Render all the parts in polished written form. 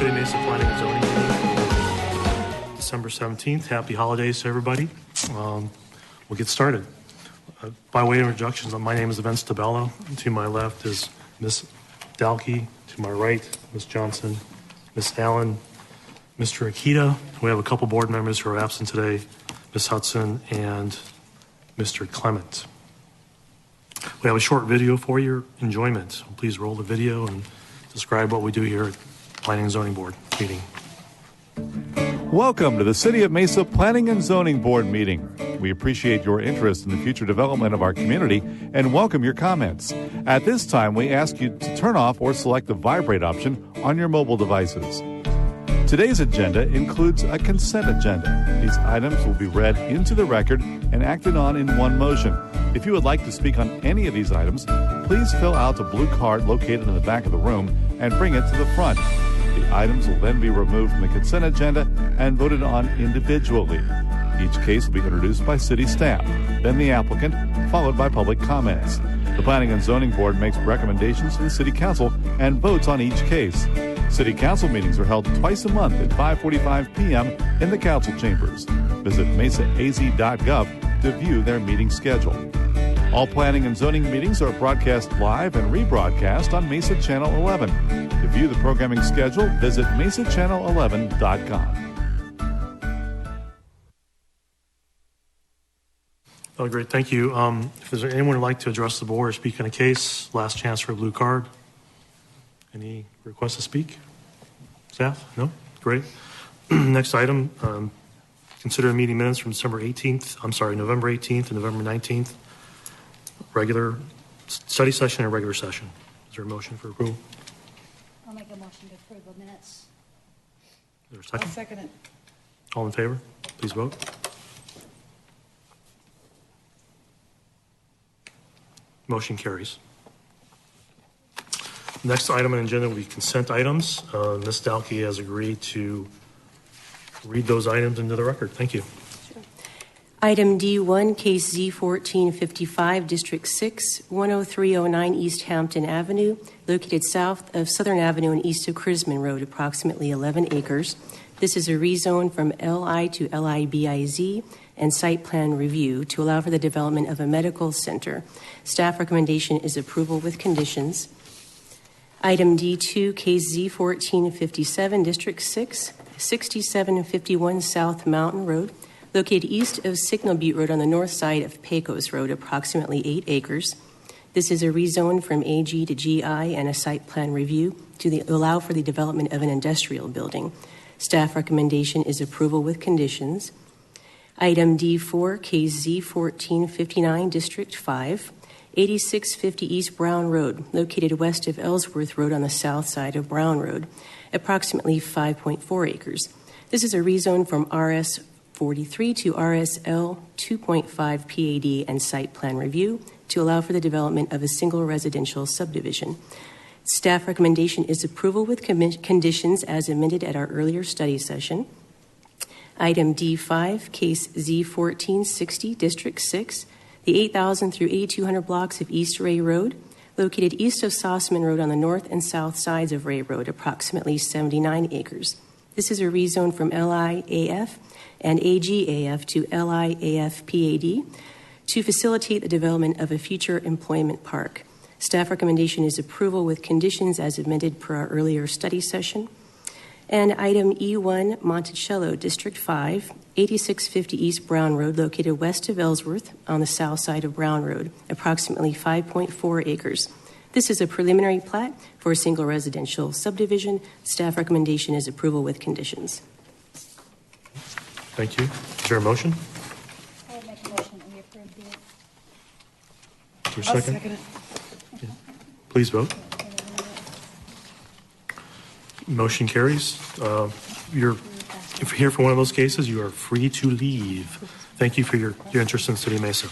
City Mesa Planning and Zoning meeting, December 17th. Happy holidays to everybody. We'll get started. By way of introductions, my name is Vince Tabello. To my left is Ms. Dalkey. To my right, Ms. Johnson, Ms. Allen, Mr. Akita. We have a couple board members who are absent today, Ms. Hudson and Mr. Clement. We have a short video for your enjoyment. So please roll the video and describe what we do here at Planning and Zoning Board meeting. Welcome to the City of Mesa Planning and Zoning Board meeting. We appreciate your interest in the future development of our community and welcome your comments. At this time, we ask you to turn off or select the vibrate option on your mobile devices. Today's agenda includes a consent agenda. These items will be read into the record and acted on in one motion. If you would like to speak on any of these items, please fill out a blue card located in the back of the room and bring it to the front. The items will then be removed from the consent agenda and voted on individually. Each case will be introduced by city staff, then the applicant, followed by public comments. The Planning and Zoning Board makes recommendations to the City Council and votes on each case. City Council meetings are held twice a month at 5:45 p.m. in the council chambers. Visit mesaaz.gov to view their meeting schedule. All planning and zoning meetings are broadcast live and rebroadcast on Mesa Channel 11. To view the programming schedule, visit mesachannel11.com. Oh, great. Thank you. If there's anyone who'd like to address the board or speak on a case, last chance for a blue card. Any requests to speak? Staff? No? Great. Next item, consider meeting minutes from November 18th and November 19th. Regular study session and regular session. Is there a motion for approval? I'll make a motion to approve the minutes. Is there a second? I'll second it. All in favor? Please vote. Motion carries. Next item on the agenda will be consent items. Ms. Dalkey has agreed to read those items into the record. Thank you. Sure. Item D1, case Z1455, District 6, 10309 East Hampton Avenue, located south of Southern Avenue and east of Crisman Road, approximately 11 acres. This is a rezone from LI to LIBIZ and site plan review to allow for the development of a medical center. Staff recommendation is approval with conditions. Item D2, case Z1457, District 6, 6751 South Mountain Road, located east of Signal Butte Road on the north side of Pecos Road, approximately 8 acres. This is a rezone from AG to GI and a site plan review to allow for the development of an industrial building. Staff recommendation is approval with conditions. Item D4, case Z1459, District 5, 8650 East Brown Road, located west of Ellsworth Road on the south side of Brown Road, approximately 5.4 acres. This is a rezone from RS 43 to RSL 2.5 PAD and site plan review to allow for the development of a single residential subdivision. Staff recommendation is approval with conditions as amended at our earlier study session. Item D5, case Z1460, District 6, the 8,000 through 8,200 blocks of East Ray Road, located east of Sossaman Road on the north and south sides of Ray Road, approximately 79 acres. This is a rezone from LIAF and AGAF to LIAF PAD to facilitate the development of a future employment park. Staff recommendation is approval with conditions as amended per our earlier study session. And item E1, Monticello, District 5, 8650 East Brown Road, located west of Ellsworth on the south side of Brown Road, approximately 5.4 acres. This is a preliminary plat for a single residential subdivision. Staff recommendation is approval with conditions. Thank you. Is there a motion? I would make a motion that we approve the. Is there a second? Second it. Yeah. Please vote. Motion carries. If you're here for one of those cases, you are free to leave. Thank you for your interest in City Mesa.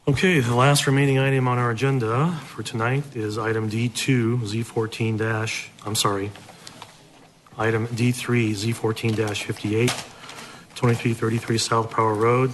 Okay, the last remaining item on our agenda for tonight is item D2, Z14 dash, Item D3, Z14-58, 2333 South Power Road,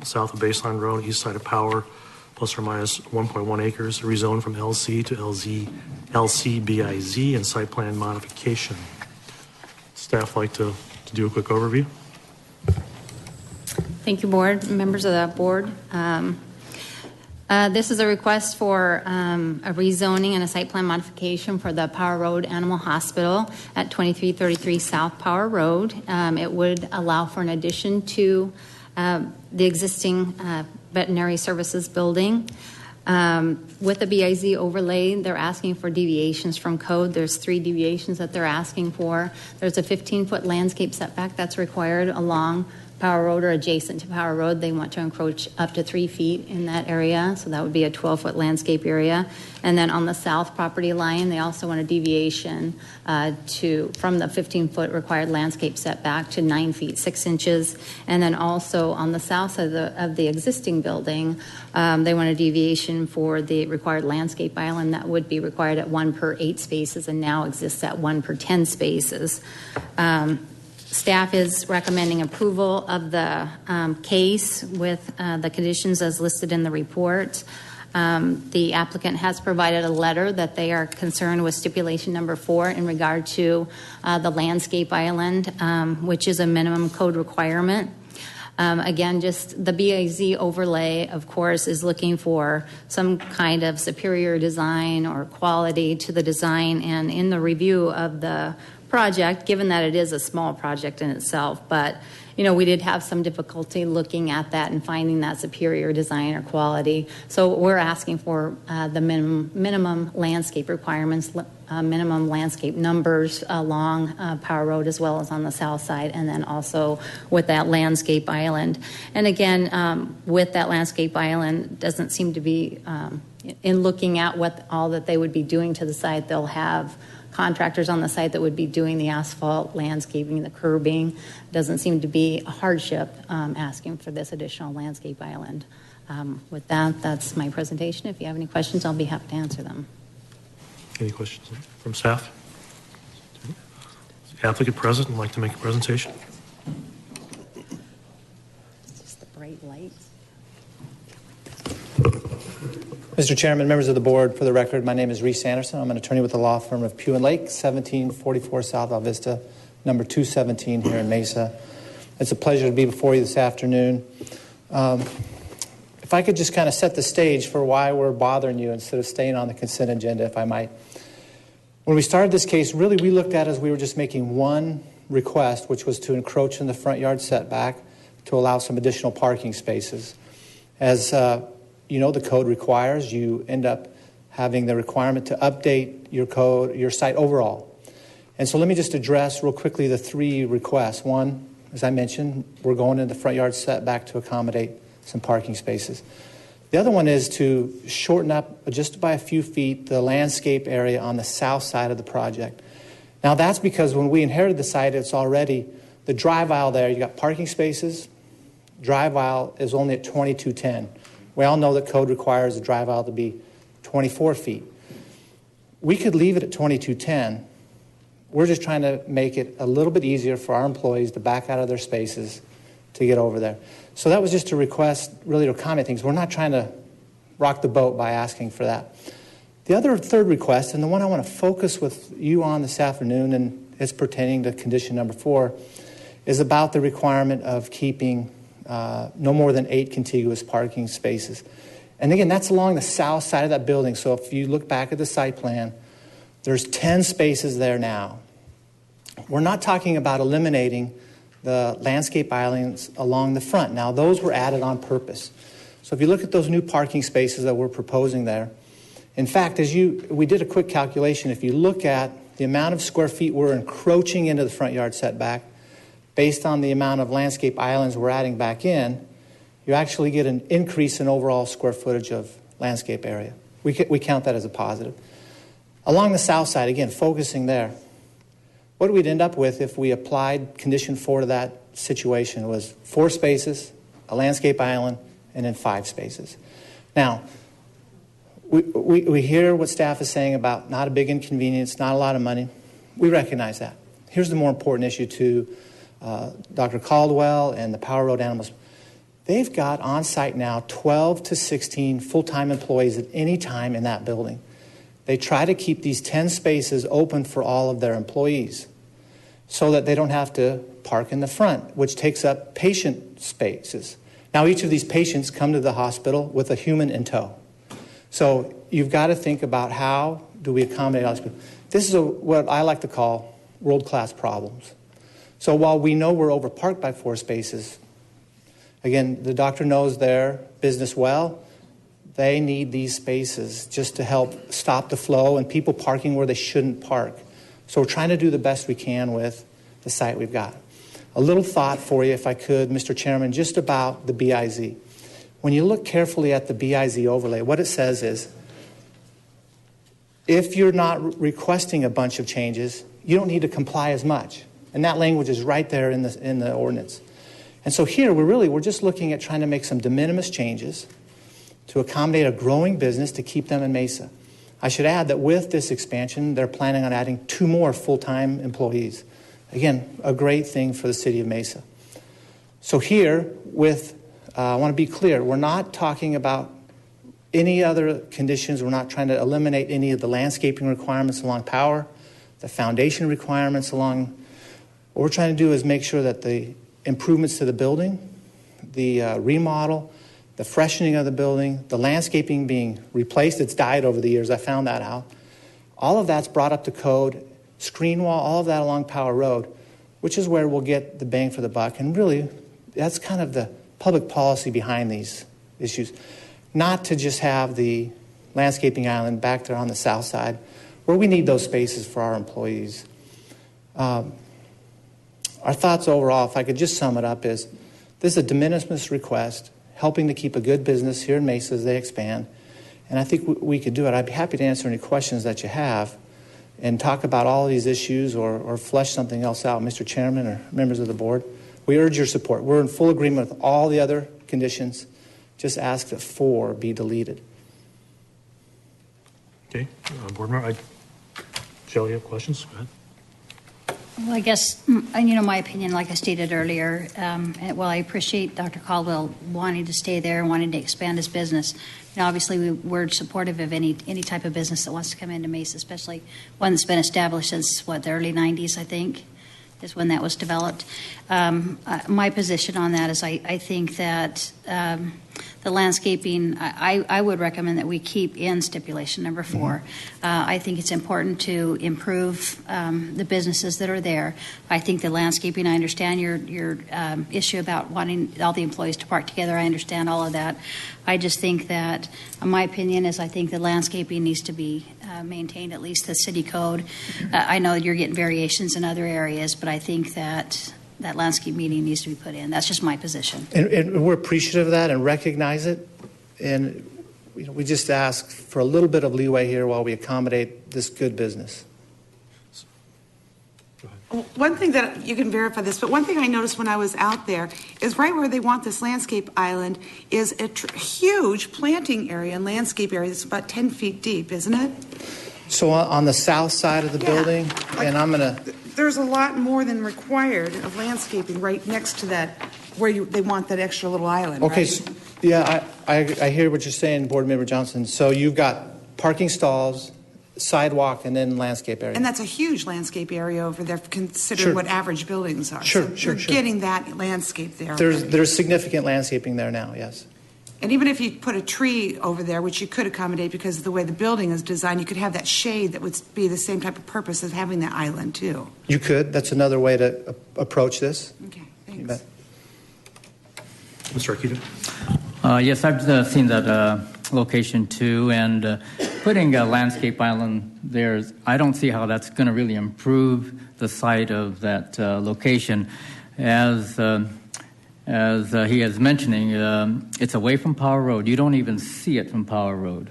south of Baseline Road, east side of Power, plus or minus 1.1 acres, rezoned from LC to LCBIZ and site plan modification. Staff like to do a quick overview. Thank you, board, members of the board. This is a request for a rezoning and a site plan modification for the Power Road Animal Hospital at 2333 South Power Road. It would allow for an addition to the existing veterinary services building. With the BIZ overlay, they're asking for deviations from code. There's 3 deviations that they're asking for. There's a 15-foot landscape setback that's required along Power Road or adjacent to Power Road. They want to encroach up to 3 feet in that area, so that would be a 12-foot landscape area. And then on the south property line, they also want a deviation from the 15-foot required landscape setback to 9 feet 6 inches. And then also on the south side of the existing building, they want a deviation for the required landscape island that would be required at 1 per 8 spaces and now exists at 1 per 10 spaces. Staff is recommending approval of the case with the conditions as listed in the report. The applicant has provided a letter that they are concerned with stipulation number 4 in regard to the landscape island, which is a minimum code requirement. Again, just the BIZ overlay, of course, is looking for some kind of superior design or quality to the design, and in the review of the project, given that it is a small project in itself, but we did have some difficulty looking at that and finding that superior design or quality. So we're asking for the minimum landscape requirements, minimum landscape numbers along Power Road as well as on the south side, and then also with that landscape island. And again, with that landscape island, doesn't seem to be, in looking at what all that they would be doing to the site, they'll have contractors on the site that would be doing the asphalt, landscaping, the curbing. Doesn't seem to be a hardship asking for this additional landscape island. With that, that's my presentation. If you have any questions, I'll be happy to answer them. Any questions from staff? Is the applicant present and like to make a presentation? It's just the bright lights. Mr. Chairman, members of the board, for the record, my name is Reese Anderson. I'm an attorney with the law firm of Pugh & Lake, 1744 South Alvista, number 217 here in Mesa. It's a pleasure to be before you this afternoon. If I could just kind of set the stage for why we're bothering you instead of staying on the consent agenda, if I might. When we started this case, really we looked at it as we were just making one request, which was to encroach in the front yard setback to allow some additional parking spaces. As the code requires, you end up having the requirement to update your site overall. And so let me just address real quickly the 3 requests. One, as I mentioned, we're going in the front yard setback to accommodate some parking spaces. The other one is to shorten up just by a few feet the landscape area on the south side of the project. Now that's because when we inherited the site, it's already the drive aisle there. You got parking spaces. Drive aisle is only at 2210. We all know that code requires the drive aisle to be 24 feet. We could leave it at 2210. We're just trying to make it a little bit easier for our employees to back out of their spaces to get over there. So that was just a request, really, to comment things. We're not trying to rock the boat by asking for that. The other 3rd request, and the one I want to focus with you on this afternoon, and it's pertaining to condition number 4, is about the requirement of keeping no more than 8 contiguous parking spaces. And again, that's along the south side of that building. So if you look back at the site plan, there's 10 spaces there now. We're not talking about eliminating the landscape islands along the front. Now, those were added on purpose. So if you look at those new parking spaces that we're proposing there, in fact, we did a quick calculation. If you look at the amount of square feet we're encroaching into the front yard setback, based on the amount of landscape islands we're adding back in, you actually get an increase in overall square footage of landscape area. We count that as a positive. Along the south side, again, focusing there, what we'd end up with if we applied condition 4 to that situation was 4 spaces, a landscape island, and then 5 spaces. Now, we hear what staff is saying about not a big inconvenience, not a lot of money. We recognize that. here's the more important issue to Dr. Caldwell and the Power Road Animals. They've got on site now 12 to 16 full-time employees at any time in that building. They try to keep these 10 spaces open for all of their employees so that they don't have to park in the front, which takes up patient spaces. Now, each of these patients come to the hospital with a human in tow. So you've got to think about how do we accommodate all these people. This is what I like to call world-class problems. So while we know we're overparked by 4 spaces, again, the doctor knows their business well. They need these spaces just to help stop the flow and people parking where they shouldn't park. So we're trying to do the best we can with the site we've got. A little thought for you, if I could, Mr. Chairman, just about the BIZ. When you look carefully at the BIZ overlay, what it says is, if you're not requesting a bunch of changes, you don't need to comply as much. And that language is right there in the ordinance. And so here, we're just looking at trying to make some de minimis changes to accommodate a growing business to keep them in Mesa. I should add that with this expansion, they're planning on adding 2 more full-time employees. Again, a great thing for the city of Mesa. So here, I want to be clear, we're not talking about any other conditions. We're not trying to eliminate any of the landscaping requirements along Power, the foundation requirements along. What we're trying to do is make sure that the improvements to the building, the remodel, the freshening of the building, the landscaping being replaced. It's died over the years. I found that out. All of that's brought up to code, screen wall, all of that along Power Road, which is where we'll get the bang for the buck. And really, that's kind of the public policy behind these issues. Not to just have the landscaping island back there on the south side, where we need those spaces for our employees. Our thoughts overall, if I could just sum it up, is this is a de minimis request, helping to keep a good business here in Mesa as they expand. And I think we could do it. I'd be happy to answer any questions that you have and talk about all of these issues or flesh something else out, Mr. Chairman or members of the board. We urge your support. We're in full agreement with all the other conditions. Just ask that 4 be deleted. Okay, board member, Shelley, you have questions? Go ahead. Well, I guess, my opinion, like I stated earlier, while I appreciate Dr. Caldwell wanting to stay there and wanting to expand his business, obviously we're supportive of any type of business that wants to come into Mesa, especially one that's been established since, the early 90s, I think, is when that was developed. My position on that is I think that the landscaping, I would recommend that we keep in stipulation number 4. I think it's important to improve the businesses that are there. I think the landscaping, I understand your issue about wanting all the employees to park together. I understand all of that. I just think that, my opinion is I think the landscaping needs to be maintained, at least the city code. I know you're getting variations in other areas, but I think that landscape meeting needs to be put in. That's just my position. And we're appreciative of that and recognize it. And we just ask for a little bit of leeway here while we accommodate this good business. One thing that you can verify this, but one thing I noticed when I was out there is right where they want this landscape island is a huge planting area and landscape area that's about 10 feet deep, isn't it? So on the south side of the building, and I'm going to... There's a lot more than required of landscaping right next to that where they want that extra little island, Okay, right? so, yeah, I hear what you're saying, Board Member Johnson. So you've got parking stalls, sidewalk, and then landscape area. And that's a huge landscape area over there, considering Sure. what average buildings are. Sure, so sure, you're sure. getting that landscape there. There's significant landscaping there now, yes. And even if you put a tree over there, which you could accommodate because of the way the building is designed, you could have that shade that would be the same type of purpose as having that island, too. You could. That's another way to approach this. Okay, You thanks. bet. Mr. Akita? Yes, I've seen that location too, and putting a landscape island there, I don't see how that's going to really improve the site of that location. As he is mentioning, it's away from Power Road. You don't even see it from Power Road.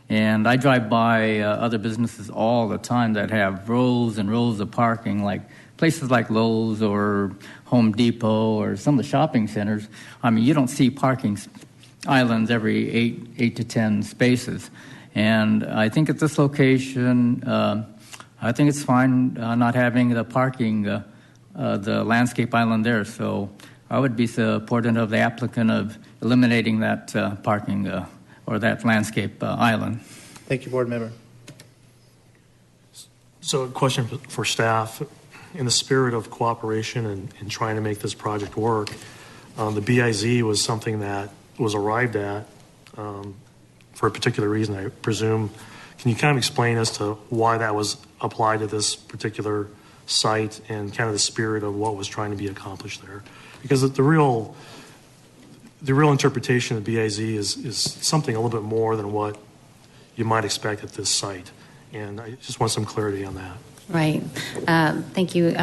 And I drive by other businesses all the time that have rows and rows of parking, like places like Lowe's or Home Depot or some of the shopping centers. I mean, you don't see parking islands every 8 to 10 spaces. And I think at this location, I think it's fine not having the parking, the landscape island there. So I would be supportive of the applicant of eliminating that parking or that landscape island. Thank you, board member. So a question for staff. In the spirit of cooperation and trying to make this project work, the BIZ was something that was arrived at for a particular reason, I presume. Can you kind of explain as to why that was applied to this particular site and kind of the spirit of what was trying to be accomplished there? Because the real interpretation of BIZ is something a little bit more than what you might expect at this site. And I just want some clarity on that. Right. Thank you,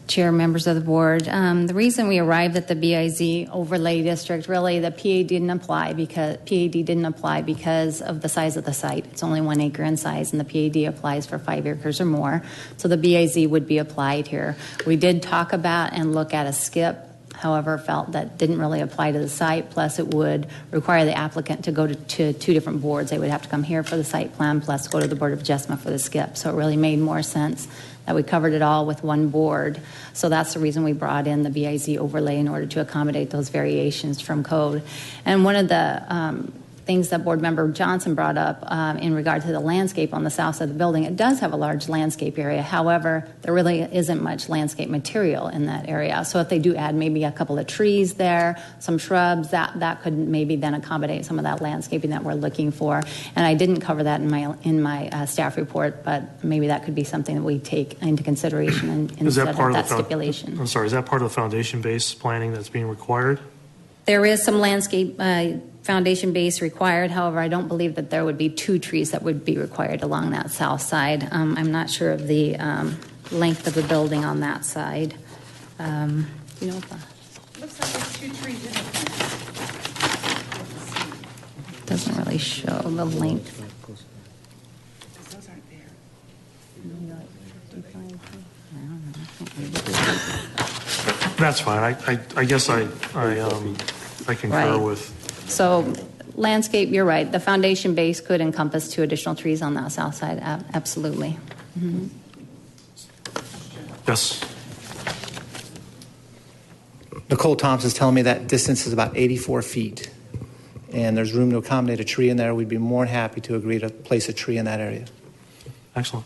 Chair, members of the board. The reason we arrived at the BIZ overlay district, really the PAD didn't apply because of the size of the site. It's only 1 acre in size, and the PAD applies for 5 acres or more. So the BIZ would be applied here. We did talk about and look at a skip. However, felt that didn't really apply to the site, plus it would require the applicant to go to 2 different boards. They would have to come here for the site plan, plus go to the Board of Adjustment for the skip. So it really made more sense that we covered it all with one board. So that's the reason we brought in the BIZ overlay in order to accommodate those variations from code. And one of the things that Board Member Johnson brought up in regard to the landscape on the south side of the building, it does have a large landscape area. However, there really isn't much landscape material in that area. So if they do add maybe a couple of trees there, some shrubs, that could maybe then accommodate some of that landscaping that we're looking for. And I didn't cover that in my staff report, but maybe that could be something that we take into consideration instead of that stipulation. I'm sorry, is that part of the foundation-based planning that's being required? There is some landscape foundation base required. However, I don't believe that there would be 2 trees that would be required along that south side. I'm not sure of the length of the building on that side. You know, Looks like there's 2 trees in it. doesn't really show the length. Those aren't there. That's fine. I guess I concur Right. with. So landscape, you're right. The foundation base could encompass 2 additional trees on that south side. Absolutely. Mm-hmm. Yes. Nicole Thompson's telling me that distance is about 84 feet, and there's room to accommodate a tree in there. We'd be more than happy to agree to place a tree in that area. Excellent.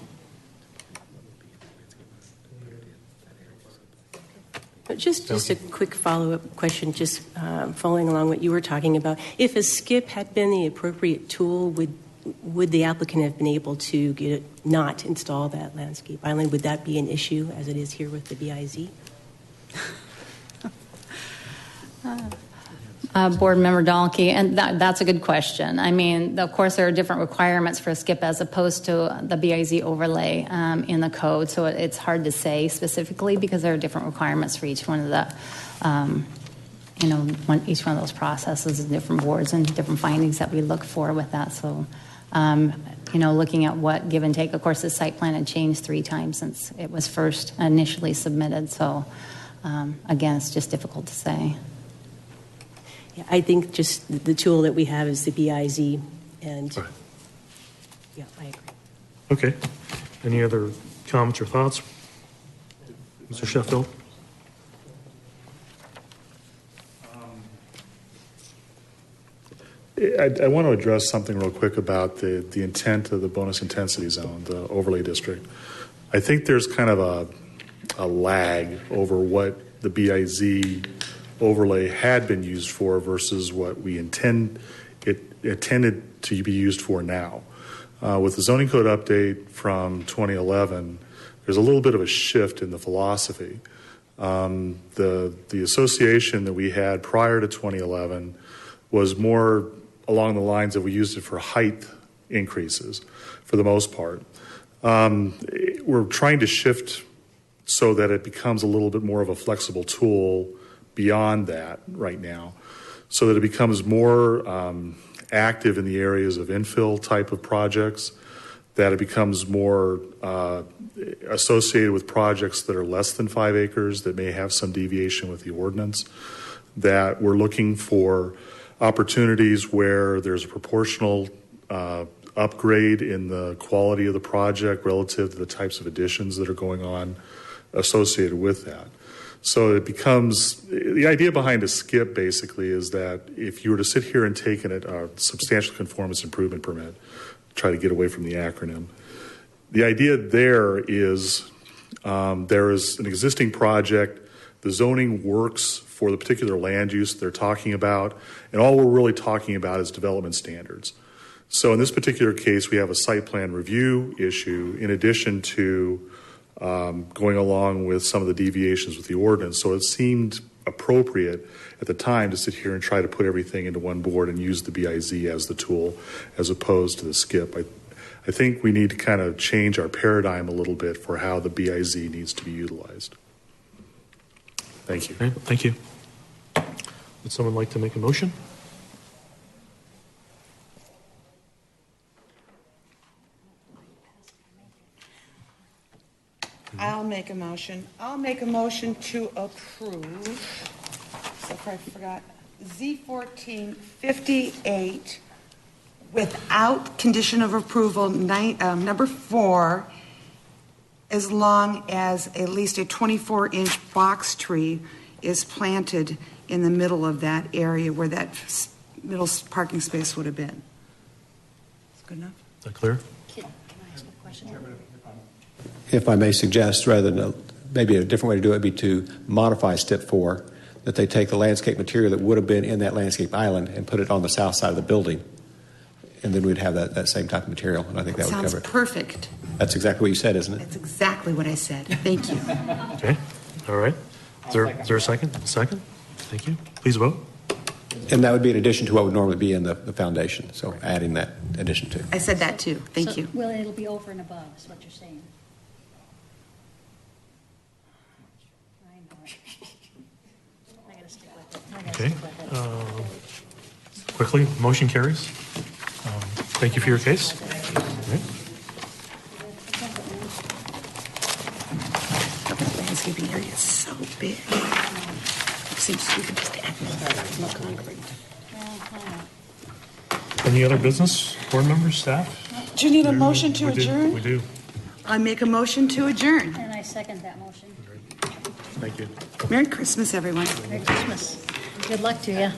Just a quick follow-up question, just following along what you were talking about. If a skip had been the appropriate tool, would the applicant have been able to not install that landscape island? Would that be an issue as it is here with the BIZ? Board Member Dahlke, and that's a good question. I mean, of course, there are different requirements for a skip as opposed to the BIZ overlay in the code, so it's hard to say specifically because there are different requirements for each one of the, each one of those processes and different boards and different findings that we look for with that. So, looking at what give and take. Of course, the site plan had changed 3 times since it was first initially submitted. So, again, it's just difficult to say. Yeah, I think just the tool that we have is the BIZ, and Right. yeah, I agree. Okay. Any other comments or thoughts? Mr. Sheffield? I want to address something real quick about the intent of the bonus intensity zone, the overlay district. I think there's kind of a lag over what the BIZ overlay had been used for versus what we intended to be used for now. With the zoning code update from 2011, there's a little bit of a shift in the philosophy. The association that we had prior to 2011 was more along the lines of we used it for height increases for the most part. We're trying to shift so that it becomes a little bit more of a flexible tool beyond that right now, so that it becomes more active in the areas of infill type of projects, that it becomes more associated with projects that are less than 5 acres that may have some deviation with the ordinance, that we're looking for opportunities where there's a proportional upgrade in the quality of the project relative to the types of additions that are going on associated with that. So it becomes, the idea behind a skip basically is that if you were to sit here and take a substantial conformance improvement permit, try to get away from the acronym, the idea there is there is an existing project, the zoning works for the particular land use they're talking about, and all we're really talking about is development standards. So in this particular case, we have a site plan review issue in addition to going along with some of the deviations with the ordinance. So it seemed appropriate at the time to sit here and try to put everything into one board and use the BIZ as the tool as opposed to the skip. I think we need to kind of change our paradigm a little bit for how the BIZ needs to be utilized. Thank you. Okay, thank you. Would someone like to make a motion? I'll make a motion. I'll make a motion to approve, so far I forgot, Z1458 without condition of approval, number 4, as long as at least a 24-inch box tree is planted in the middle of that area where that middle parking space would have been. Is good enough? Is that clear? Can I ask a question? If I may suggest, rather than maybe a different way to do it would be to modify step 4, that they take the landscape material that would have been in that landscape island and put it on the south side of the building. And then we'd have that same type of material, and I think that would cover it. Sounds perfect. That's exactly what you said, isn't it? That's exactly what I said. Thank you. Okay, all right. Is there a second? Second? Thank you. Please vote. And that would be in addition to what would normally be in the foundation, so adding that addition to. I said that too. Thank you. Well, it'll be over and above, is what you're saying. I know it. I gotta stick with it. I gotta Okay. stick with it. Quickly, motion carries. Thank you for your case. Okay. The landscaping area is so big. It seems we could just add more concrete. Any other business, board members, staff? Do you need a motion to We do. adjourn? We do. I make a motion to adjourn. And I second that motion. Thank you. Merry Christmas, everyone. Merry Christmas. Good luck to you.